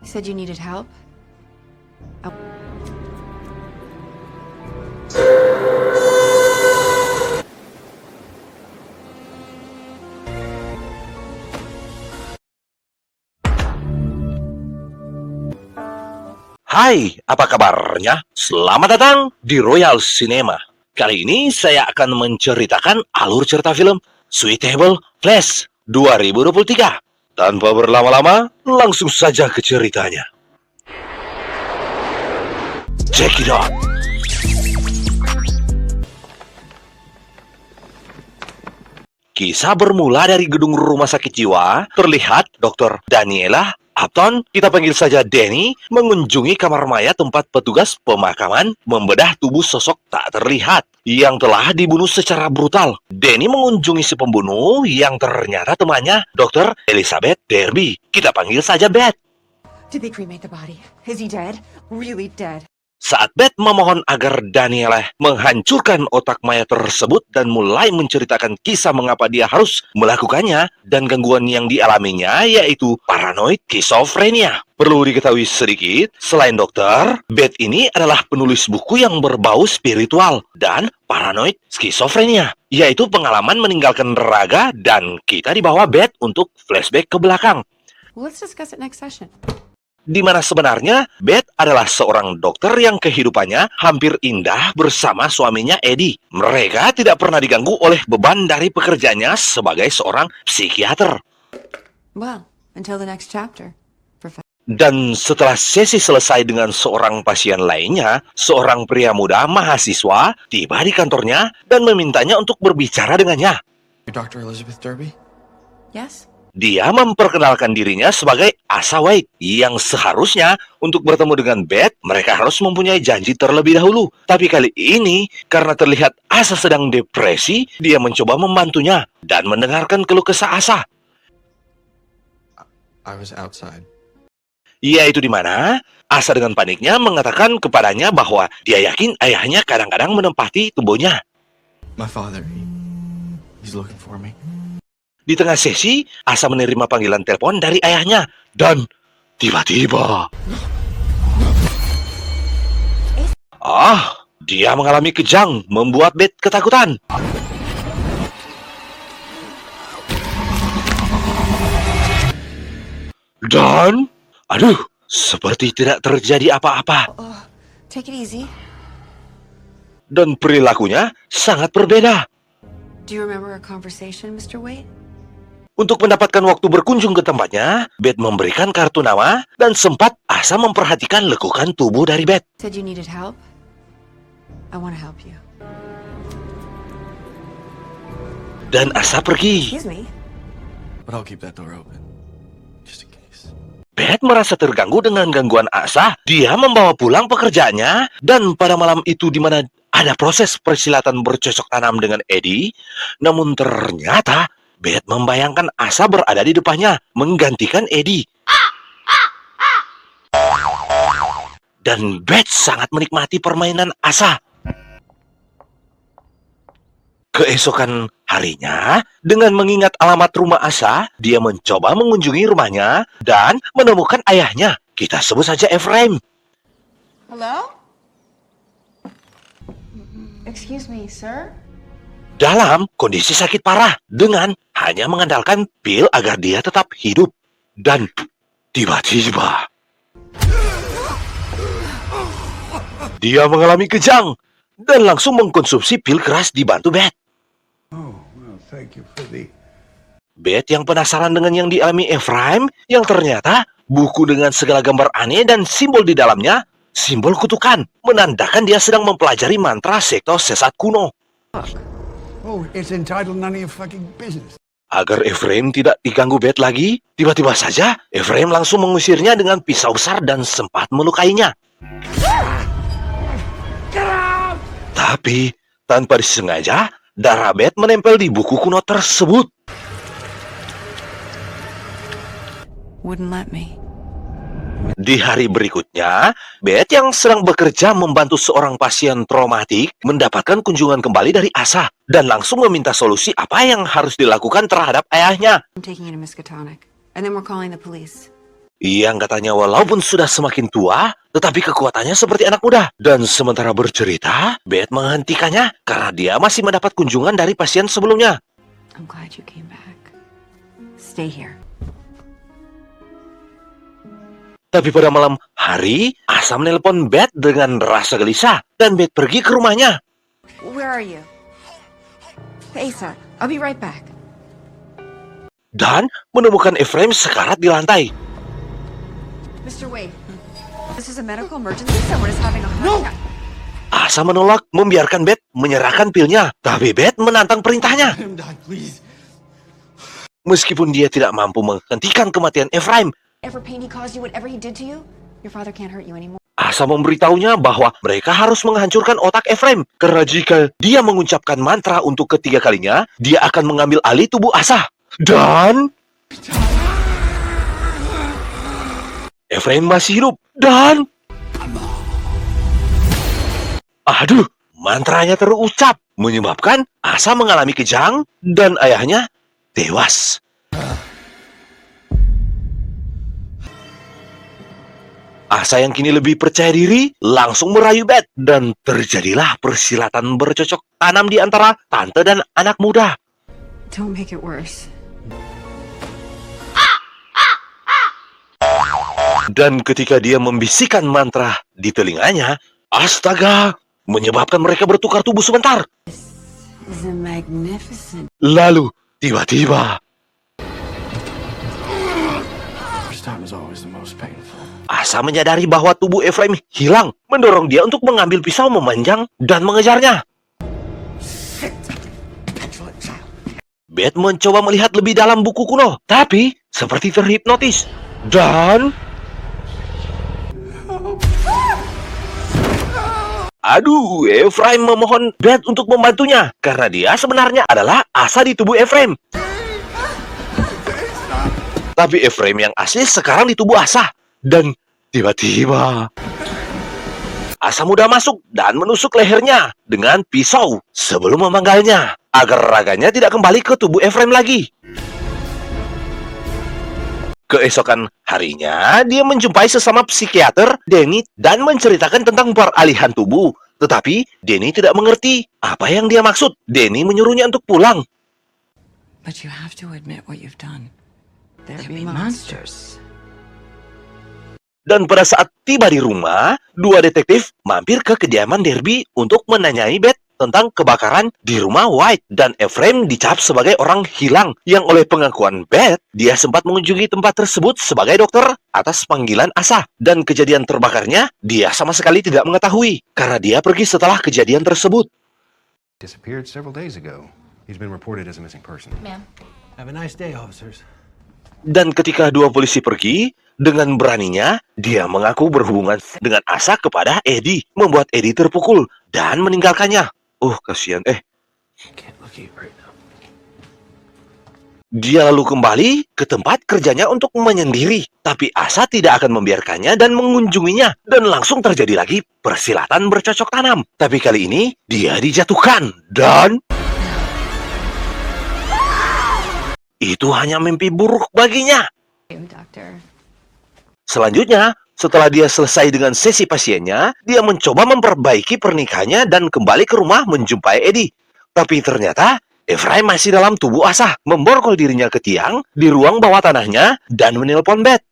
You said you needed help? Oh. Hai, apa kabarnya? Selamat datang di Royal Cinema. Kali ini saya akan menceritakan alur cerita film Suitable Flash 2023. Tanpa berlama-lama, langsung saja ke ceritanya. Check it out. Kisah bermula dari gedung rumah sakit jiwa. Terlihat Dr. Daniela Upton, kita panggil saja Danny, mengunjungi kamar mayat tempat petugas pemakaman membedah tubuh sosok tak terlihat yang telah dibunuh secara brutal. Danny mengunjungi si pembunuh yang ternyata temannya, Dr. Elizabeth Derby. Kita panggil saja Beth. Did they cremate the body? Is he dead? Really dead? Saat Beth memohon agar Daniela menghancurkan otak mayat tersebut dan mulai menceritakan kisah mengapa dia harus melakukannya dan gangguan yang dialaminya yaitu paranoid schizophrenia. Perlu diketahui sedikit, selain dokter, Beth ini adalah penulis buku yang berbau spiritual dan paranoid schizophrenia, yaitu pengalaman meninggalkan raga, dan kita dibawa Beth untuk flashback ke belakang. Let's discuss it next session. Di mana sebenarnya Beth adalah seorang dokter yang kehidupannya hampir indah bersama suaminya Eddie. Mereka tidak pernah diganggu oleh beban dari pekerjaannya sebagai seorang psikiater. Well, until the next chapter. Dan setelah sesi selesai dengan seorang pasien lainnya, seorang pria muda mahasiswa tiba di kantornya dan memintanya untuk berbicara dengannya. Dr. Elizabeth Derby? Yes? Dia memperkenalkan dirinya sebagai Asa White, yang seharusnya untuk bertemu dengan Beth, mereka harus mempunyai janji terlebih dahulu. Tapi kali ini, karena terlihat Asa sedang depresi, dia mencoba membantunya dan mendengarkan keluh kesah Asa. I was outside. Yaitu di mana Asa dengan paniknya mengatakan kepadanya bahwa dia yakin ayahnya kadang-kadang menempati tubuhnya. My father, he's looking for me. Di tengah sesi, Asa menerima panggilan telepon dari ayahnya. Dan tiba-tiba... dia mengalami kejang, membuat Beth ketakutan. Dan... seperti tidak terjadi apa-apa. Take it easy. Dan perilakunya sangat berbeda. Do you remember our conversation, Mr. Waite? Untuk mendapatkan waktu berkunjung ke tempatnya, Beth memberikan kartu nama dan sempat Asa memperhatikan lekukan tubuh dari Beth. Said you needed help? I want to help you. Dan Asa pergi. Excuse me? But I'll keep that door open. Just in case. Beth merasa terganggu dengan gangguan Asa. Dia membawa pulang pekerjaannya, dan pada malam itu di mana ada proses persilatan bercocok tanam dengan Eddie, namun ternyata Beth membayangkan Asa berada di depannya, menggantikan Eddie. Dan Beth sangat menikmati permainan Asa. Keesokan harinya, dengan mengingat alamat rumah Asa, dia mencoba mengunjungi rumahnya dan menemukan ayahnya. Kita sebut saja Ephraim. Hello? Excuse me, sir? Dalam kondisi sakit parah dengan hanya mengandalkan pil agar dia tetap hidup. Dan tiba-tiba dia mengalami kejang dan langsung mengkonsumsi pil keras dibantu Beth. Beth yang penasaran dengan yang dialami Ephraim, yang ternyata buku dengan segala gambar aneh dan simbol di dalamnya, simbol kutukan, menandakan dia sedang mempelajari mantra sekte sesat kuno. Oh, it's entitled none of your fucking business. Agar Ephraim tidak diganggu Beth lagi, tiba-tiba saja Ephraim langsung mengusirnya dengan pisau besar dan sempat melukainya. Tapi, tanpa disengaja, darah Beth menempel di buku kuno tersebut. Wouldn't let me. Di hari berikutnya, Beth yang sedang bekerja membantu seorang pasien traumatik mendapatkan kunjungan kembali dari Asa dan langsung meminta solusi apa yang harus dilakukan terhadap ayahnya. I'm taking you to Miskatonic, and then we're calling the police. yang katanya walaupun sudah semakin tua, tetapi kekuatannya seperti anak muda. Dan sementara bercerita, Beth menghentikannya karena dia masih mendapat kunjungan dari pasien sebelumnya. I'm glad you came back. Stay here. Tapi pada malam hari, Asa menelpon Beth dengan rasa gelisah dan Beth pergi ke rumahnya. Where are you? Asa, I'll be right back. Dan menemukan Ephraim sekarat di lantai. Mr. Wade, this is a medical emergency. Someone is having a heart attack. Asa menolak membiarkan Beth menyerahkan pilnya, tapi Beth menantang perintahnya. Let him die, please. Meskipun dia tidak mampu menghentikan kematian Ephraim, Ever pain he caused you, whatever he did to you, your father can't hurt you anymore. Asa memberitahunya bahwa mereka harus menghancurkan otak Ephraim. Karena jika dia mengucapkan mantra untuk ketiga kalinya, dia akan mengambil alih tubuh Asa. Dan Ephraim masih hidup. Dan aduh, mantranya terucap, menyebabkan Asa mengalami kejang dan ayahnya tewas. Asa yang kini lebih percaya diri langsung merayu Beth dan terjadilah persilatan bercocok tanam di antara tante dan anak muda. Don't make it worse. Dan ketika dia membisikkan mantra di telinganya, astaga, menyebabkan mereka bertukar tubuh sebentar. Is a magnificent. Lalu tiba-tiba First time is always the most painful. Asa menyadari bahwa tubuh Ephraim hilang, mendorong dia untuk mengambil pisau memanjang dan mengejarnya. Beth mencoba melihat lebih dalam buku kuno, tapi seperti terhipnotis. Dan aduh, Ephraim memohon Beth untuk membantunya karena dia sebenarnya adalah Asa di tubuh Ephraim. Tapi Ephraim yang asli sekarang di tubuh Asa. Dan tiba-tiba Asa muda masuk dan menusuk lehernya dengan pisau sebelum memanggalnya agar raganya tidak kembali ke tubuh Ephraim lagi. Keesokan harinya, dia menjumpai sesama psikiater, Danny, dan menceritakan tentang peralihan tubuh. Tetapi Danny tidak mengerti apa yang dia maksud. Danny menyuruhnya untuk pulang. But you have to admit what you've done. There There'll be be monsters. Dan pada saat tiba di rumah, dua detektif mampir ke kediaman Derby untuk menanyai Beth tentang kebakaran di rumah White. Dan Ephraim dicap sebagai orang hilang yang oleh pengakuan Beth, dia sempat mengunjungi tempat tersebut sebagai dokter atas panggilan Asa. Dan kejadian terbakarnya, dia sama sekali tidak mengetahui karena dia pergi setelah kejadian tersebut. Disappeared several days ago. He's been reported as a missing person. Ma'am. Have a nice day, officers. Dan ketika dua polisi pergi, dengan beraninya, dia mengaku berhubungan dengan Asa kepada Eddie, membuat Eddie terpukul dan meninggalkannya. Kasihan. Can't look at you right now. Dia lalu kembali ke tempat kerjanya untuk menyendiri. Tapi Asa tidak akan membiarkannya dan mengunjunginya. Dan langsung terjadi lagi persilatan bercocok tanam. Tapi kali ini, dia dijatuhkan. Dan itu hanya mimpi buruk baginya. Doctor. Selanjutnya, setelah dia selesai dengan sesi pasiennya, dia mencoba memperbaiki pernikahannya dan kembali ke rumah menjumpai Eddie. Tapi ternyata, Ephraim masih dalam tubuh Asa, memborgol dirinya ke tiang di ruang bawah tanahnya dan menelpon Beth.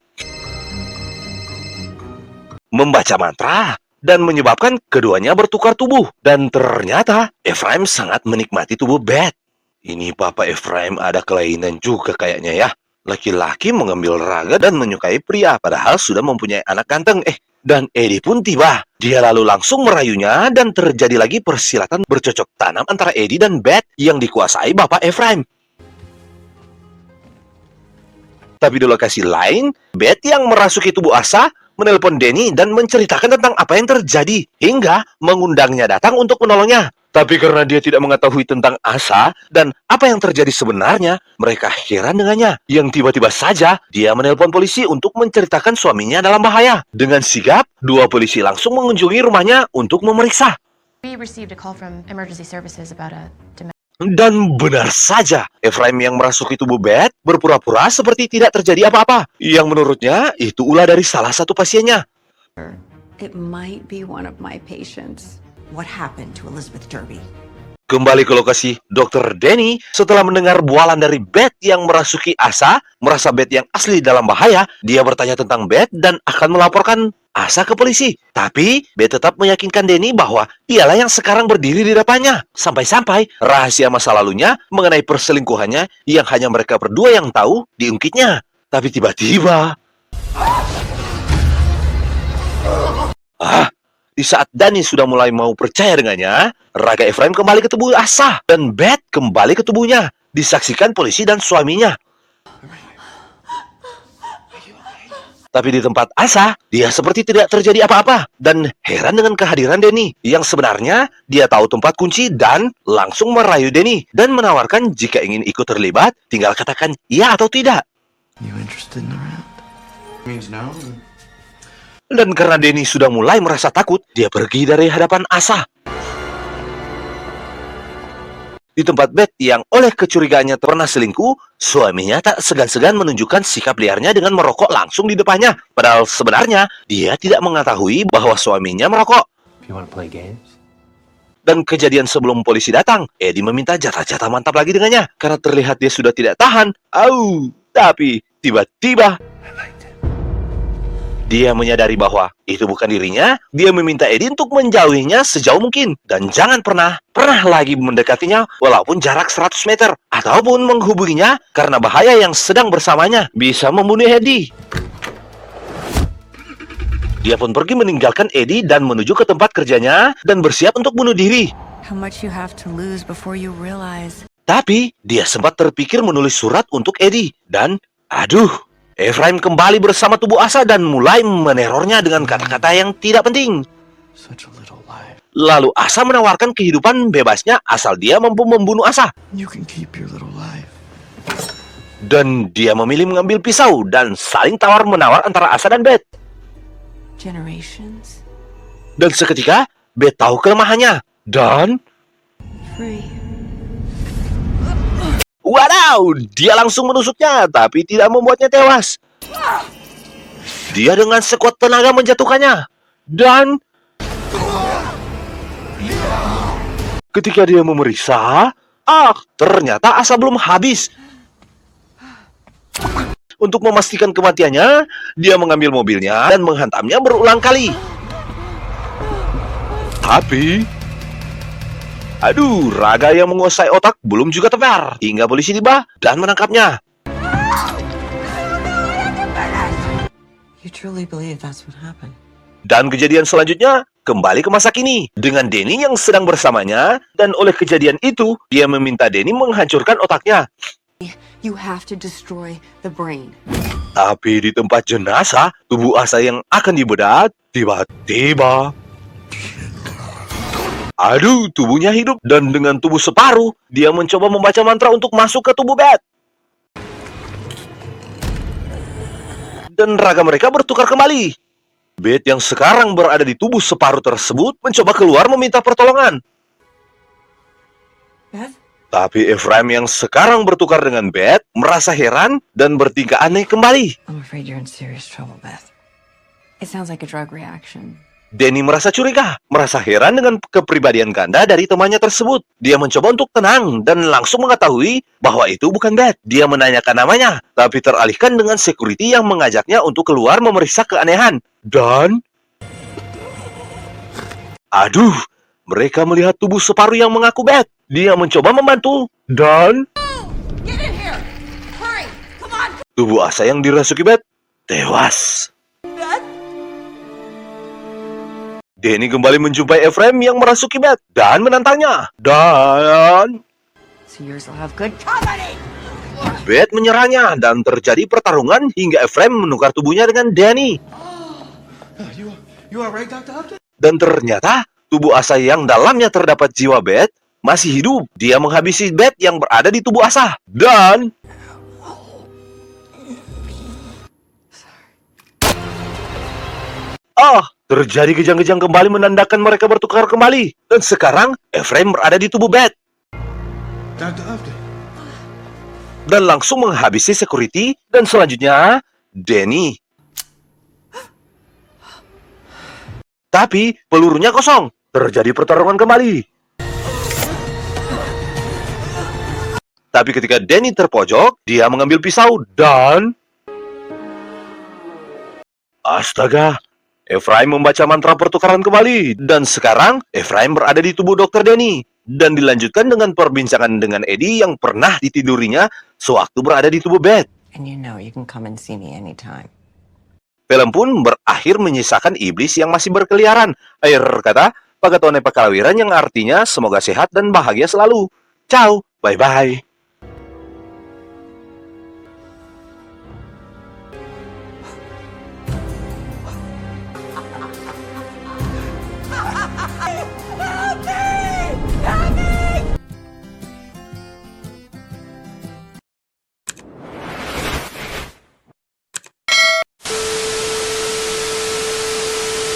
Membaca mantra dan menyebabkan keduanya bertukar tubuh. Dan ternyata, Ephraim sangat menikmati tubuh Beth. Ini Papa Ephraim ada kelainan juga kayaknya ya. Laki-laki mengambil raga dan menyukai pria, padahal sudah mempunyai anak ganteng. Dan Eddie pun tiba. Dia lalu langsung merayunya dan terjadi lagi persilatan bercocok tanam antara Eddie dan Beth yang dikuasai Bapak Ephraim. Tapi di lokasi lain, Beth yang merasuki tubuh Asa menelpon Danny dan menceritakan tentang apa yang terjadi, hingga mengundangnya datang untuk menolongnya. Tapi karena dia tidak mengetahui tentang Asa dan apa yang terjadi sebenarnya, mereka heran dengannya. Yang tiba-tiba saja, dia menelpon polisi untuk menceritakan suaminya dalam bahaya. Dengan sigap, dua polisi langsung mengunjungi rumahnya untuk memeriksa. We received a call from emergency services about a Dan benar saja, Ephraim yang merasuki tubuh Beth berpura-pura seperti tidak terjadi apa-apa. Yang menurutnya itu ulah dari salah satu pasiennya. It might be one of my patients. What happened to Elizabeth Derby? Kembali ke lokasi, Dr. Danny setelah mendengar bualan dari Beth yang merasuki Asa, merasa Beth yang asli dalam bahaya, dia bertanya tentang Beth dan akan melaporkan Asa ke polisi. Tapi, Beth tetap meyakinkan Danny bahwa dialah yang sekarang berdiri di depannya. Sampai-sampai, rahasia masa lalunya mengenai perselingkuhannya yang hanya mereka berdua yang tahu, diungkitnya. Tapi tiba-tiba... Di saat Danny sudah mulai mau percaya dengannya, raga Ephraim kembali ke tubuh Asa dan Beth kembali ke tubuhnya, disaksikan polisi dan suaminya. Tapi di tempat Asa, dia seperti tidak terjadi apa-apa dan heran dengan kehadiran Danny, yang sebenarnya dia tahu tempat kunci dan langsung merayu Danny dan menawarkan jika ingin ikut terlibat, tinggal katakan iya atau tidak. You interested in the round? Means no. Dan karena Danny sudah mulai merasa takut, dia pergi dari hadapan Asa. Di tempat Beth yang oleh kecurigaannya pernah selingkuh, suaminya tak segan-segan menunjukkan sikap liarnya dengan merokok langsung di depannya. Padahal sebenarnya, dia tidak mengetahui bahwa suaminya merokok. If you want to play games. Dan kejadian sebelum polisi datang, Eddie meminta jatah-jatah mantap lagi dengannya. Karena terlihat dia sudah tidak tahan. Tapi tiba-tiba... Dia menyadari bahwa itu bukan dirinya. Dia meminta Eddie untuk menjauhinya sejauh mungkin. Dan jangan pernah lagi mendekatinya walaupun jarak 100 meter. Ataupun menghubunginya karena bahaya yang sedang bersamanya bisa membunuh Eddie. Dia pun pergi meninggalkan Eddie dan menuju ke tempat kerjanya dan bersiap untuk bunuh diri. How much you have to lose before you realize. Tapi dia sempat terpikir menulis surat untuk Eddie. Dan Ephraim kembali bersama tubuh Asa dan mulai menerornya dengan kata-kata yang tidak penting. Such a little life. Lalu Asa menawarkan kehidupan bebasnya asal dia mampu membunuh Asa. You can keep your little life. Dan dia memilih mengambil pisau dan saling tawar-menawar antara Asa dan Beth. Generations. Dan seketika, Beth tahu kelemahannya. Dan... Free. Wadaw! Dia langsung menusuknya, tapi tidak membuatnya tewas. Dia dengan sekuat tenaga menjatuhkannya. Dan... ketika dia memeriksa... ternyata Asa belum habis. Untuk memastikan kematiannya, dia mengambil mobilnya dan menghantamnya berulang kali. Tapi... raga yang menguasai otak belum juga tebar hingga polisi tiba dan menangkapnya. You truly believe that's what happened? Dan kejadian selanjutnya kembali ke masa kini dengan Danny yang sedang bersamanya, dan oleh kejadian itu dia meminta Danny menghancurkan otaknya. You have to destroy the brain. Tapi di tempat jenazah, tubuh Asa yang akan dibedah tiba-tiba tubuhnya hidup, dan dengan tubuh separuh, dia mencoba membaca mantra untuk masuk ke tubuh Beth. Dan raga mereka bertukar kembali. Beth yang sekarang berada di tubuh separuh tersebut mencoba keluar meminta pertolongan. Beth? Tapi Ephraim yang sekarang bertukar dengan Beth merasa heran dan bertingkah aneh kembali. I'm afraid you're in serious trouble, Beth. It sounds like a drug reaction. Danny merasa curiga, merasa heran dengan kepribadian ganda dari temannya tersebut. Dia mencoba untuk tenang dan langsung mengetahui bahwa itu bukan Beth. Dia menanyakan namanya, tapi teralihkan dengan security yang mengajaknya untuk keluar memeriksa keanehan. Dan... mereka melihat tubuh separuh yang mengaku Beth. Dia mencoba membantu, dan... Get in here! Hurry! Come on! tubuh Asa yang dirasuki Beth tewas. Danny kembali menjumpai Ephraim yang merasuki Beth dan menantangnya. Dan... So yours will have good company! Beth menyerangnya dan terjadi pertarungan hingga Ephraim menukar tubuhnya dengan Danny. You alright, Dr. Upton? Dan ternyata tubuh Asa yang dalamnya terdapat jiwa Beth masih hidup. Dia menghabisi Beth yang berada di tubuh Asa. Dan... terjadi kejang-kejang kembali menandakan mereka bertukar kembali. Dan sekarang Ephraim berada di tubuh Beth. Dr. Upton. dan langsung menghabisi security dan selanjutnya Danny. Tapi pelurunya kosong. Terjadi pertarungan kembali. Tapi ketika Danny terpojok, dia mengambil pisau dan... Astaga, Ephraim membaca mantra pertukaran kembali. Dan sekarang, Ephraim berada di tubuh Dr. Danny. Dan dilanjutkan dengan perbincangan dengan Eddie yang pernah ditidurinya sewaktu berada di tubuh Beth. And you know you can come and see me anytime. Film pun berakhir menyisakan iblis yang masih berkeliaran. Akhir kata, Pagatone Pakalawiran yang artinya semoga sehat dan bahagia selalu. Ciao, bye-bye.